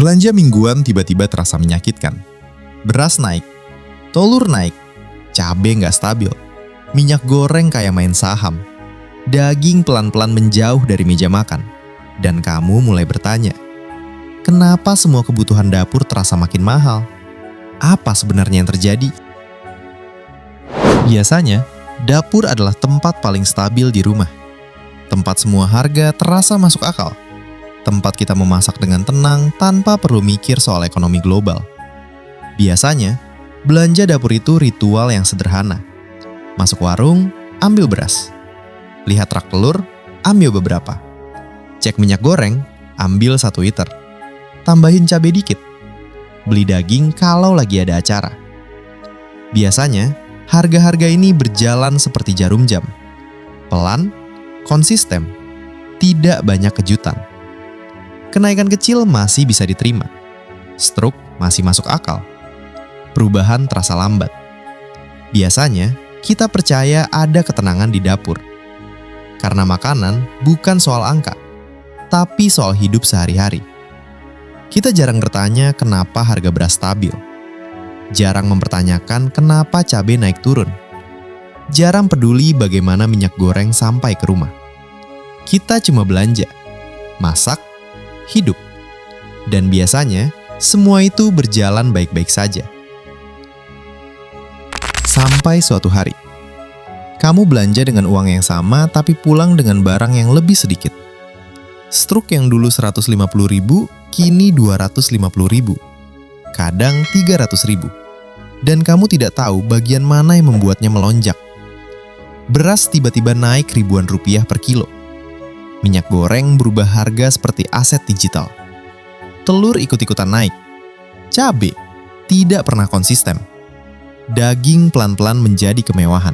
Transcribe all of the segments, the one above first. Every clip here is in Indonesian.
Belanja mingguan tiba-tiba terasa menyakitkan. Beras naik, telur naik, cabai nggak stabil, minyak goreng kayak main saham, daging pelan-pelan menjauh dari meja makan, dan kamu mulai bertanya, kenapa semua kebutuhan dapur terasa makin mahal? Apa sebenarnya yang terjadi? Biasanya, dapur adalah tempat paling stabil di rumah. Tempat semua harga terasa masuk akal. Tempat kita memasak dengan tenang tanpa perlu mikir soal ekonomi global. Biasanya, belanja dapur itu ritual yang sederhana. Masuk warung, ambil beras. Lihat rak telur, ambil beberapa. Cek minyak goreng, ambil 1 liter. Tambahin cabai dikit. Beli daging kalau lagi ada acara. Biasanya, harga-harga ini berjalan seperti jarum jam. Pelan, konsisten, tidak banyak kejutan. Kenaikan kecil masih bisa diterima. Stroke masih masuk akal. Perubahan terasa lambat. Biasanya, kita percaya ada ketenangan di dapur. Karena makanan bukan soal angka, tapi soal hidup sehari-hari. Kita jarang bertanya kenapa harga beras stabil. Jarang mempertanyakan kenapa cabai naik turun. Jarang peduli bagaimana minyak goreng sampai ke rumah. Kita cuma belanja, masak, hidup. Dan biasanya, semua itu berjalan baik-baik saja. Sampai suatu hari, kamu belanja dengan uang yang sama tapi pulang dengan barang yang lebih sedikit. Struk yang dulu 150.000, kini 250.000. Kadang 300.000. Dan kamu tidak tahu bagian mana yang membuatnya melonjak. Beras tiba-tiba naik ribuan rupiah per kilo. Minyak goreng berubah harga seperti aset digital. Telur ikut-ikutan naik. Cabai tidak pernah konsisten. Daging pelan-pelan menjadi kemewahan.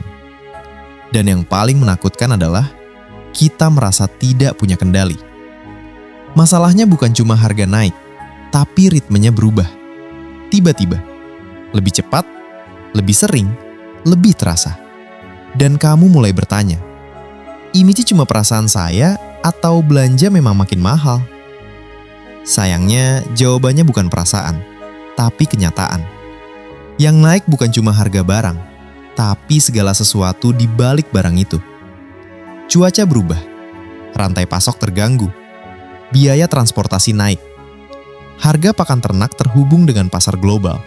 Dan yang paling menakutkan adalah kita merasa tidak punya kendali. Masalahnya bukan cuma harga naik, tapi ritmenya berubah. Tiba-tiba, lebih cepat, lebih sering, lebih terasa. Dan kamu mulai bertanya, ini cuma perasaan saya atau belanja memang makin mahal? Sayangnya, jawabannya bukan perasaan, tapi kenyataan. Yang naik bukan cuma harga barang, tapi segala sesuatu di balik barang itu. Cuaca berubah, rantai pasok terganggu, biaya transportasi naik, harga pakan ternak terhubung dengan pasar global,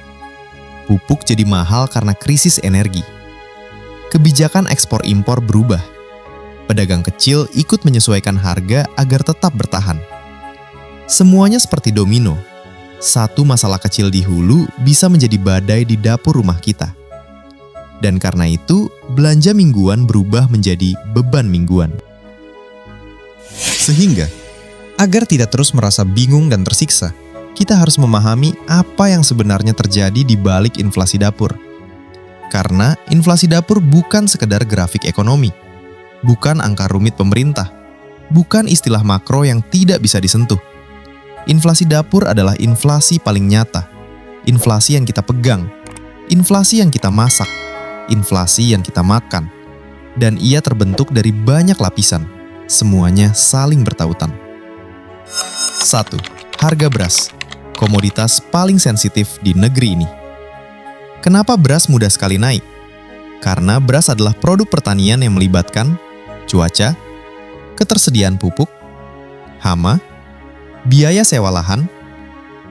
pupuk jadi mahal karena krisis energi, kebijakan ekspor-impor berubah, pedagang kecil ikut menyesuaikan harga agar tetap bertahan. Semuanya seperti domino. Satu masalah kecil di hulu bisa menjadi badai di dapur rumah kita. Dan karena itu, belanja mingguan berubah menjadi beban mingguan. Sehingga, agar tidak terus merasa bingung dan tersiksa, kita harus memahami apa yang sebenarnya terjadi di balik inflasi dapur. Karena inflasi dapur bukan sekedar grafik ekonomi, bukan angka rumit pemerintah, bukan istilah makro yang tidak bisa disentuh. Inflasi dapur adalah inflasi paling nyata, inflasi yang kita pegang, inflasi yang kita masak, inflasi yang kita makan, dan ia terbentuk dari banyak lapisan, semuanya saling bertautan. 1. Harga beras, komoditas paling sensitif di negeri ini. Kenapa beras mudah sekali naik? Karena beras adalah produk pertanian yang melibatkan cuaca, ketersediaan pupuk, hama, biaya sewa lahan,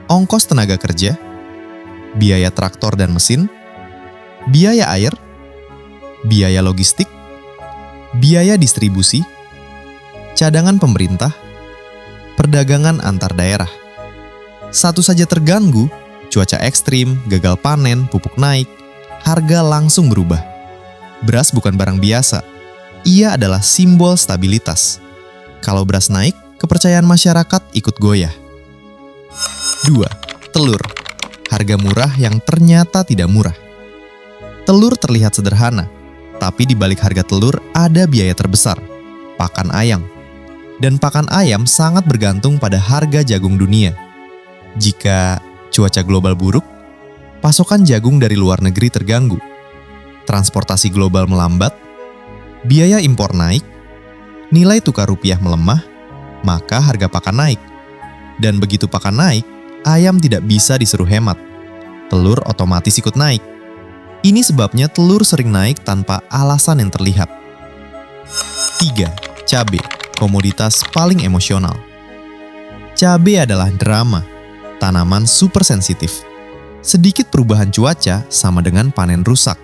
ongkos tenaga kerja, biaya traktor dan mesin, biaya air, biaya logistik, biaya distribusi, cadangan pemerintah, perdagangan antar daerah. Satu saja terganggu, cuaca ekstrim, gagal panen, pupuk naik, harga langsung berubah. Beras bukan barang biasa, ia adalah simbol stabilitas. Kalau beras naik, kepercayaan masyarakat ikut goyah. 2. Telur. Harga murah yang ternyata tidak murah. Telur terlihat sederhana, tapi di balik harga telur ada biaya terbesar, pakan ayam. Dan pakan ayam sangat bergantung pada harga jagung dunia. Jika cuaca global buruk, pasokan jagung dari luar negeri terganggu, transportasi global melambat, biaya impor naik, nilai tukar rupiah melemah, maka harga pakan naik. Dan begitu pakan naik, ayam tidak bisa disuruh hemat. Telur otomatis ikut naik. Ini sebabnya telur sering naik tanpa alasan yang terlihat. 3. Cabai, komoditas paling emosional. Cabai adalah drama, tanaman super sensitif. Sedikit perubahan cuaca sama dengan panen rusak.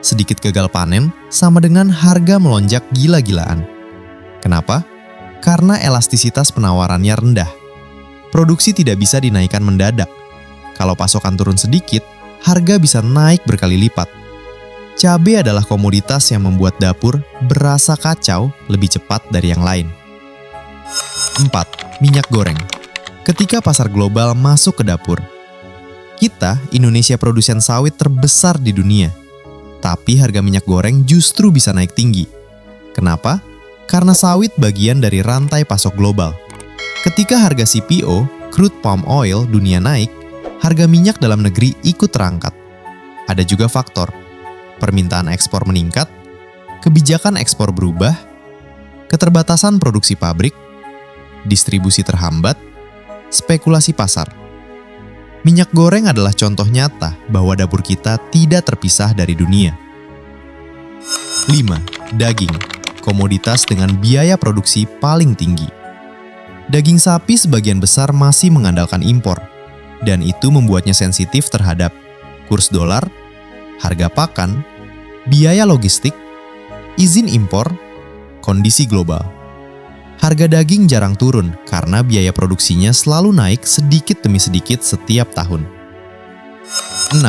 Sedikit gagal panen sama dengan harga melonjak gila-gilaan. Kenapa? Karena elastisitas penawarannya rendah. Produksi tidak bisa dinaikkan mendadak. Kalau pasokan turun sedikit, harga bisa naik berkali lipat. Cabai adalah komoditas yang membuat dapur berasa kacau lebih cepat dari yang lain. 4. Minyak goreng. Ketika pasar global masuk ke dapur. Kita, Indonesia produsen sawit terbesar di dunia. Tapi harga minyak goreng justru bisa naik tinggi. Kenapa? Karena sawit bagian dari rantai pasok global. Ketika harga CPO, crude palm oil, dunia naik, harga minyak dalam negeri ikut terangkat. Ada juga faktor, permintaan ekspor meningkat, kebijakan ekspor berubah, keterbatasan produksi pabrik, distribusi terhambat, spekulasi pasar. Minyak goreng adalah contoh nyata bahwa dapur kita tidak terpisah dari dunia. 5. Daging, komoditas dengan biaya produksi paling tinggi. Daging sapi sebagian besar masih mengandalkan impor, dan itu membuatnya sensitif terhadap kurs dolar, harga pakan, biaya logistik, izin impor, kondisi global. Harga daging jarang turun karena biaya produksinya selalu naik sedikit demi sedikit setiap tahun. 6.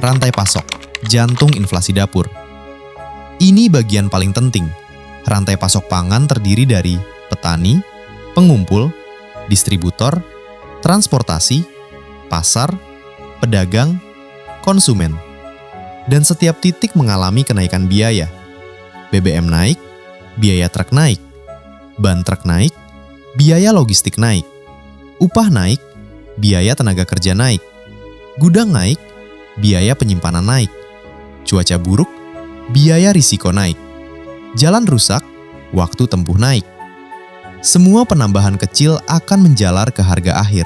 Rantai pasok, jantung inflasi dapur. Ini bagian paling penting. Rantai pasok pangan terdiri dari petani, pengumpul, distributor, transportasi, pasar, pedagang, konsumen. Dan setiap titik mengalami kenaikan biaya. BBM naik, biaya truk naik. Ban truk naik, biaya logistik naik. Upah naik, biaya tenaga kerja naik. Gudang naik, biaya penyimpanan naik. Cuaca buruk, biaya risiko naik. Jalan rusak, waktu tempuh naik. Semua penambahan kecil akan menjalar ke harga akhir.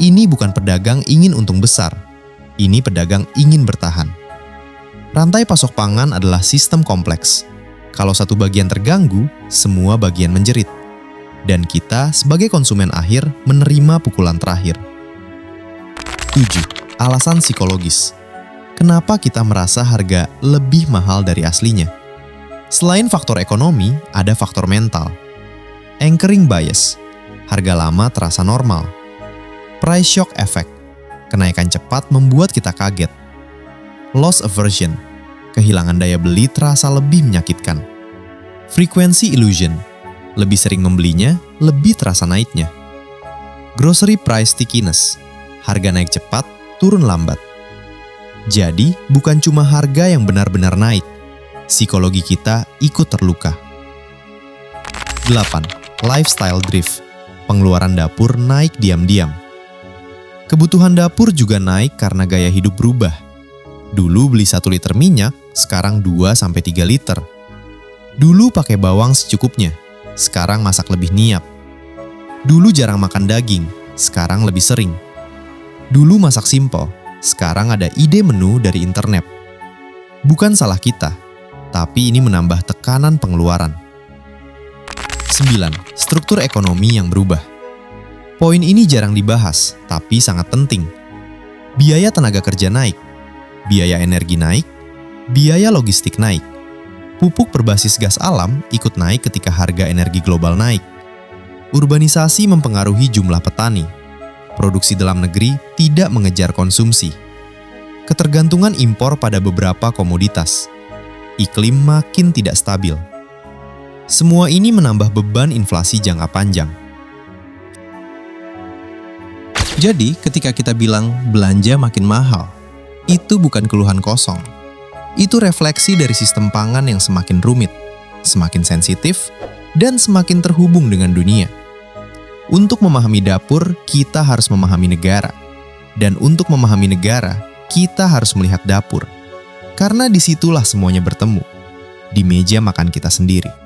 Ini bukan pedagang ingin untung besar. Ini pedagang ingin bertahan. Rantai pasok pangan adalah sistem kompleks. Kalau satu bagian terganggu, semua bagian menjerit. Dan kita sebagai konsumen akhir menerima pukulan terakhir. 7. Alasan psikologis. Kenapa kita merasa harga lebih mahal dari aslinya? Selain faktor ekonomi, ada faktor mental. Anchoring bias. Harga lama terasa normal. Price shock effect. Kenaikan cepat membuat kita kaget. Loss aversion. Kehilangan daya beli terasa lebih menyakitkan. Frequency illusion. Lebih sering membelinya, lebih terasa naiknya. Grocery price stickiness. Harga naik cepat, turun lambat. Jadi, bukan cuma harga yang benar-benar naik. Psikologi kita ikut terluka. 8. Lifestyle drift. Pengeluaran dapur naik diam-diam. Kebutuhan dapur juga naik karena gaya hidup berubah. Dulu beli 1 liter minyak, sekarang 2-3 liter. Dulu pakai bawang secukupnya, sekarang masak lebih niat. Dulu jarang makan daging, sekarang lebih sering. Dulu masak simpel, sekarang ada ide menu dari internet. Bukan salah kita, tapi ini menambah tekanan pengeluaran. 9. Struktur ekonomi yang berubah. Poin ini jarang dibahas, tapi sangat penting. Biaya tenaga kerja naik. Biaya energi naik, biaya logistik naik. Pupuk berbasis gas alam ikut naik ketika harga energi global naik. Urbanisasi mempengaruhi jumlah petani. Produksi dalam negeri tidak mengejar konsumsi. Ketergantungan impor pada beberapa komoditas. Iklim makin tidak stabil. Semua ini menambah beban inflasi jangka panjang. Jadi, ketika kita bilang belanja makin mahal, itu bukan keluhan kosong. Itu refleksi dari sistem pangan yang semakin rumit, semakin sensitif, dan semakin terhubung dengan dunia. Untuk memahami dapur, kita harus memahami negara. Dan untuk memahami negara, kita harus melihat dapur. Karena disitulah semuanya bertemu, di meja makan kita sendiri.